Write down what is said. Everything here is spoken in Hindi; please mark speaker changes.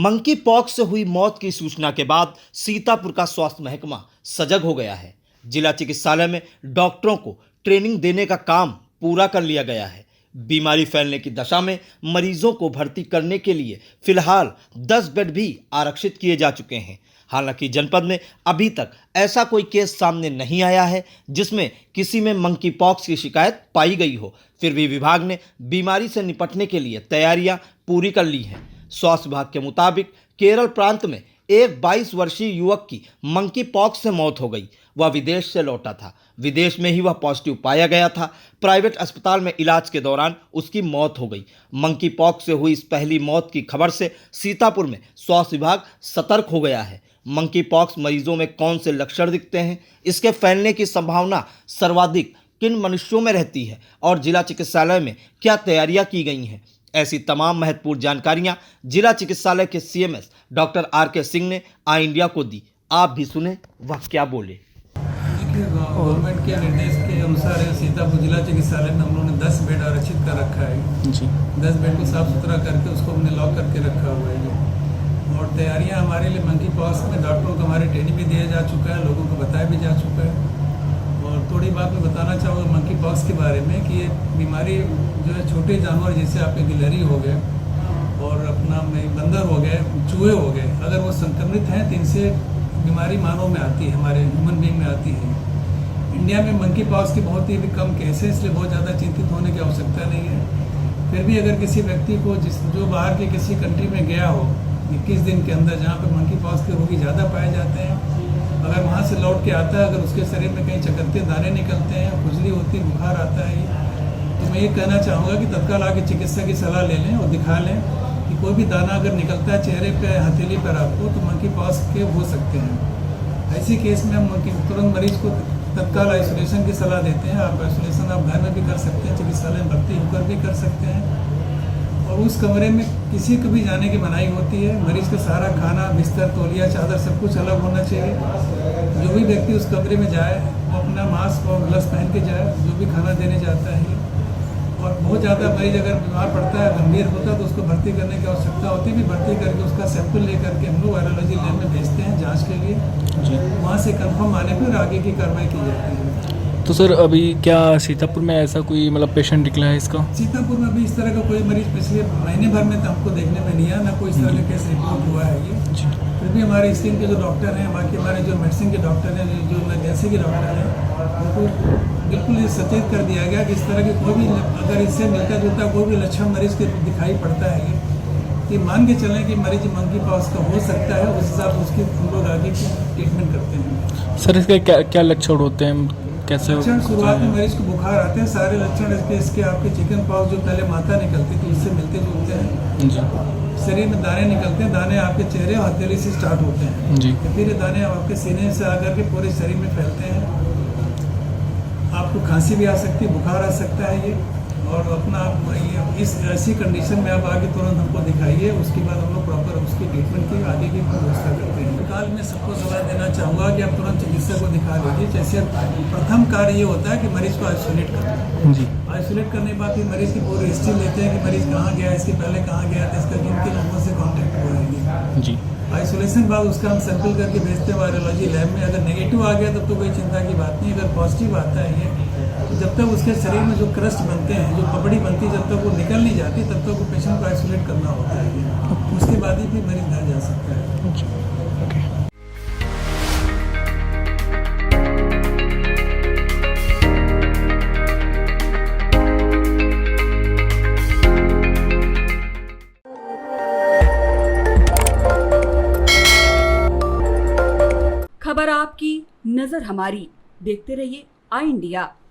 Speaker 1: मंकी पॉक्स से हुई मौत की सूचना के बाद सीतापुर का स्वास्थ्य महकमा सजग हो गया है। जिला चिकित्सालय में डॉक्टरों को ट्रेनिंग देने का काम पूरा कर लिया गया है। बीमारी फैलने की दशा में मरीजों को भर्ती करने के लिए फिलहाल 10 बेड भी आरक्षित किए जा चुके हैं। हालांकि जनपद में अभी तक ऐसा कोई केस सामने नहीं आया है जिसमें किसी में मंकी पॉक्स की शिकायत पाई गई हो। फिर भी विभाग ने बीमारी से निपटने के लिए तैयारियां पूरी कर ली हैं। स्वास्थ्य विभाग के मुताबिक केरल प्रांत में एक 22 वर्षीय युवक की मंकी पॉक्स से मौत हो गई। वह विदेश से लौटा था। विदेश में ही वह पॉजिटिव पाया गया था। प्राइवेट अस्पताल में इलाज के दौरान उसकी मौत हो गई। मंकी पॉक्स से हुई इस पहली मौत की खबर से सीतापुर में स्वास्थ्य विभाग सतर्क हो गया है। मंकी पॉक्स मरीजों में कौन से लक्षण दिखते हैं, इसके फैलने की संभावना सर्वाधिक किन मनुष्यों में रहती है और जिला चिकित्सालय में क्या तैयारियां की गई हैं, ऐसी तमाम महत्वपूर्ण जानकारियां जिला चिकित्सालय के सीएमएस डॉक्टर आर.के. सिंह ने आई इंडिया को दी। आप भी सुने वह क्या बोले।
Speaker 2: गवर्नमेंट के निर्देश के अनुसार सीतापुर जिला चिकित्सालय में हम लोगों ने 10 बेड आरक्षित कर रखा है जी। 10 बेड को साफ सुथरा करके उसको हमने लॉक करके रखा हुआ है और तैयारियां हमारे लिए मंकी पॉक्स में डॉक्टरों को हमारे ट्रेनिंग भी दिया जा चुका है, लोगों को बताया भी जा चुका है। और थोड़ी बात मैं बताना चाहूँगा मंकी पॉक्स के बारे में कि ये बीमारी जो है छोटे जानवर जैसे आपके गिलहरी हो गए और अपना बंदर हो गए, चूहे हो गए, अगर वो संक्रमित हैं तो इनसे बीमारी मानव में आती है, हमारे ह्यूमन बीइंग में आती है। इंडिया में मंकी पॉक्स की बहुत ही कम केस है, इसलिए बहुत ज़्यादा चिंतित होने की आवश्यकता नहीं है। फिर भी अगर किसी व्यक्ति को जो बाहर के किसी कंट्री में गया हो 21 दिन के अंदर, जहाँ पर मंकी पॉक्स के रोगी ज़्यादा पाए जाते हैं, अगर वहाँ से लौट के आता है, अगर उसके शरीर में कहीं चकत्ते दाने निकलते हैं, खुजली होती है, बुखार आता है, तो मैं ये कहना चाहूँगा कि तत्काल आके चिकित्सक की सलाह ले लें और दिखा लें कि कोई भी दाना अगर निकलता है चेहरे पे, हथेली पर आपको, तो मंकी पॉक्स के हो सकते हैं। ऐसे केस में हम तुरंत मरीज को तत्काल आइसोलेशन की सलाह देते हैं। आप आइसोलेशन आप घर में भी कर सकते हैं, चिकित्सालय में भर्ती होकर भी कर सकते हैं और उस कमरे में किसी को भी जाने की मनाही होती है। मरीज का सारा खाना, बिस्तर, तौलिया, चादर सब कुछ अलग होना चाहिए। जो भी व्यक्ति उस कमरे में जाए वो अपना मास्क और ग्लव्स पहन के जाए, जो भी खाना देने जाता है। और बहुत ज़्यादा मरीज अगर बीमार पड़ता है, गंभीर होता है, तो उसको भर्ती करने की आवश्यकता होती है। भी भर्ती करके उसका सैंपल लेकर के हम लोग वायरोलॉजी लैब में भेजते हैं जांच के लिए जी। वहाँ से कंफर्म आने पर आगे की कार्रवाई की जाती है।
Speaker 3: तो सर अभी क्या सीतापुर में ऐसा कोई पेशेंट निकला है इसका?
Speaker 2: सीतापुर में अभी इस तरह का कोई मरीज पिछले महीने भर में तो हमको देखने में नहीं आया, ना कोई इस तरह का केस रिपोर्ट हुआ है ये। फिर भी हमारे स्किन के जो डॉक्टर हैं, बाकी हमारे जो मेडिसिन के डॉक्टर हैं, जो इमरजेंसी के डॉक्टर हैं, उनको बिल्कुल ये सचेत कर दिया गया कि इस तरह की कोई भी अगर इससे मिलता जुलता कोई भी लक्षण मरीज के दिखाई पड़ता है ये मान के चलें कि मरीज मंकी पॉक्स का हो सकता है। उस हिसाब से उसकी हम लोग आगे की ट्रीटमेंट करते हैं।
Speaker 3: सर इसके क्या लक्षण होते हैं, कैसे
Speaker 2: लक्षण? शुरुआत में मरीज को बुखार आते हैं, सारे लक्षण इसके आपके चिकन पॉक्स जो पहले माता निकलती थी उससे मिलते जुलते हैं जी। शरीर में दाने निकलते हैं, दाने आपके चेहरे और हथेली से स्टार्ट होते हैं जी। फिर ये दाने आपके सीने से आकर के पूरे शरीर में फैलते हैं। आपको खांसी भी आ सकती है, बुखार आ सकता है ये। और अपना इस ऐसी कंडीशन में आप आगे तुरंत हमको दिखाइए, उसके बाद हम लोग प्रॉपर उसकी ट्रीटमेंट की आगे की व्यवस्था करते हैं। फिलहाल मैं सबको सलाह देना चाहूँगा कि आप तुरंत चिकित्सक को दिखा लीजिए। जैसे प्रथम कार्य ये होता है कि मरीज को आइसोलेट करना जी। आइसोलेट करने के बाद फिर मरीज की पूरी हिस्ट्री लेते हैं कि मरीज कहाँ गया, इसके पहले कहाँ गया था, इसका किन किन लोगों से कॉन्टैक्ट हो रही जी। आइसोलेशन बाद उसका हम सैंपल करके भेजते हैं वायरोलॉजी लैब में। अगर नेगेटिव आ गया तब तो कोई चिंता की बात नहीं। अगर पॉजिटिव आता है ये, तो जब तक उसके शरीर में जो क्रस्ट बनते हैं, जो पपड़ी बनती है, जब तक वो निकल नहीं जाती तब तक वो पेशेंट को आइसोलेट करना होता है। उसके बाद ही फिर मरीज घर जा सकता है।
Speaker 4: खबर आपकी, नजर हमारी। देखते रहिए आई इंडिया।